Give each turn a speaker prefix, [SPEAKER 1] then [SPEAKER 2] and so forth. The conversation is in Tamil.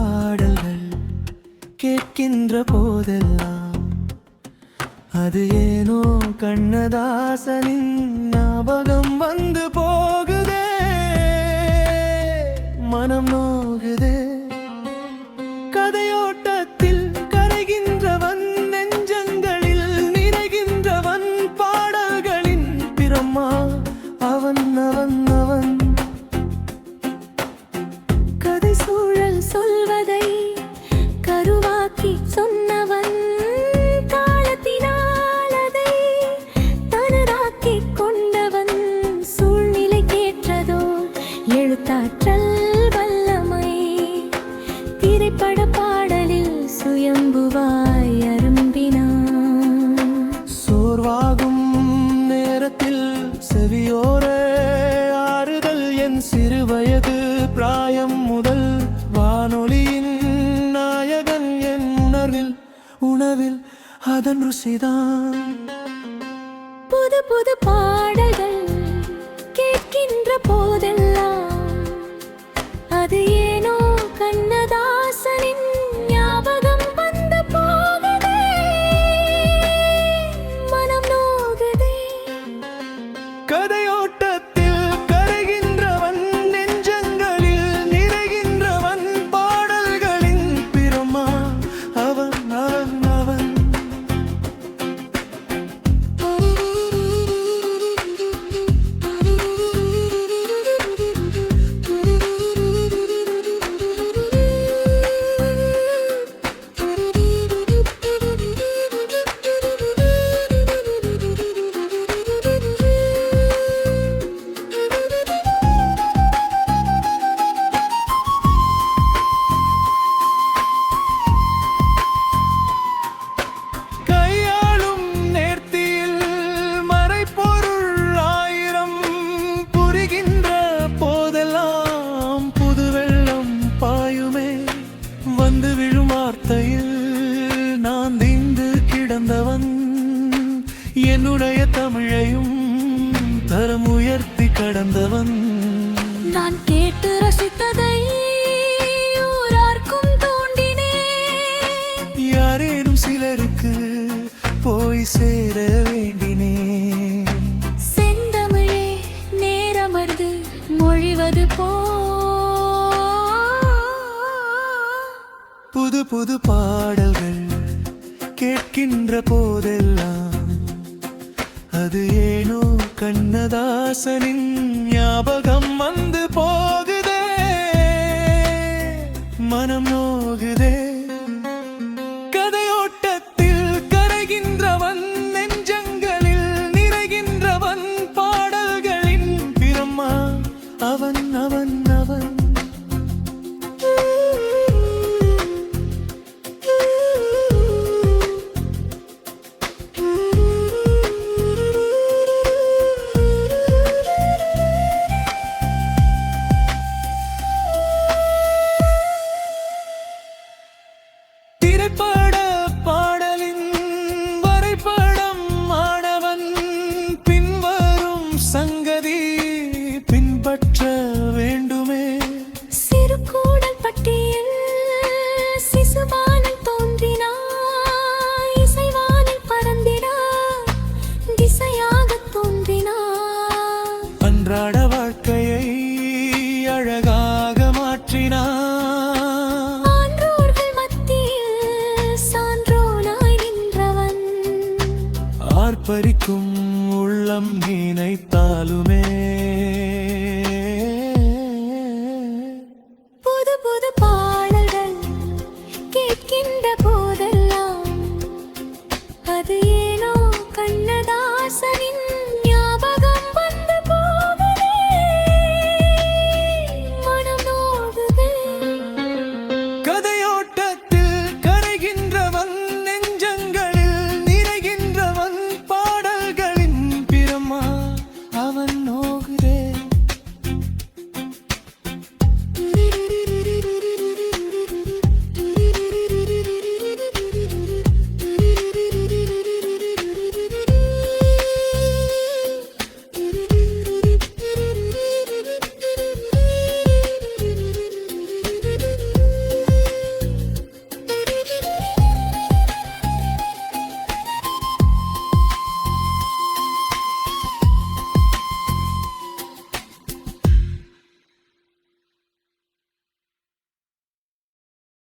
[SPEAKER 1] பாடல்கள் கேட்கின்ற போதெல்லாம் அது ஏனோ கண்ணதாசனின் ஞாபகம் வந்து போகுதே, மனம் நோகுதே. கதையோட்டத்தில் கரைகின்றவன், நெஞ்சங்களில் நிறைகின்றவன், பாடல்களின் பிரம்மா அவன் அவன் அவன்.
[SPEAKER 2] கதை சூழல் சொல்வதை கருவாக்கி சொன்னவன், காலத்தினால் அதை தனதாக்கி கொண்டவன். சூழ்நிலை கேற்றதோ எழுத்தாற்றல் வல்லமை, திரைப்பட பாடலில் சுயம்புவாய் அரும்பினான்.
[SPEAKER 1] சோர்வாகும் நேரத்தில் செவியோர ஆறுதல், என் சிறுவயது பிராயம் முதல் வானொலியின் நாயகன். என் உணவில் அதன் ருசிதான்.
[SPEAKER 2] புது புது பாடல்கள் கேட்கின்ற போதெல்லாம் அது ஏனோ கண்ணதாசனின் ஞாபகம் வந்து போகுதே, மனம் நோகுதே.
[SPEAKER 1] கதையோட்டத்தில் கரைகின்றவன், நெஞ்சங்களில் நிறைகின்றவன், பாடல்களின் பிரம்மா அவன் அவன் அவன். கையாளும் நேர்த்தியில் மறைபொருள் ஆயிரம், புரிகின்ற போதெல்லாம் புது வெள்ளம் பாயுமே. வந்து விழும் வார்த்தையில் நான் தீந்து கிடந்தவன், என்னுடைய தமிழையும் தரம் உயர்த்தி கடந்தவன்.
[SPEAKER 2] நான் கேட்டு ரசித்ததை ஊரார்க்கும் தோண்டினேன்,
[SPEAKER 1] யாரேனும் சிலருக்கு போய் சேர வேண்டினேன்.
[SPEAKER 2] செந்தமிழே நேரமர்ந்து மொழிவது போ.
[SPEAKER 1] புது புது பாடல்கள் கேட்கின்ற போதெல்லாம் அது ஏனோ கண்ணதாசனின் ஞாபகம் வந்து போகுதே, மனம் நோகுதே. கதையோட்டத்தில் கரைகின்றவன், நெஞ்சங்களில் நிறைகின்றவன், பாடல்களின் பிரம்மா அவன் அவன் அவன். திரைப்பட பாடலின் வரைபடம் ஆனவன், பின்வரும் சங்கதி பின்பற்ற வேண்டுமே.
[SPEAKER 2] சிறு கூடல் பட்டியில் சிசுவானில் தோன்றினா, இசைவானில் பறந்தினா, திசையாகத் தோன்றினா.
[SPEAKER 1] அன்றாட வாழ்க்கையை அழகாக மாற்றினான்.
[SPEAKER 2] ஆன்றோர்கள் மத்தியில் சான்றோனாய் நின்றவன்,
[SPEAKER 1] ஆர்ப்பரிக்கும்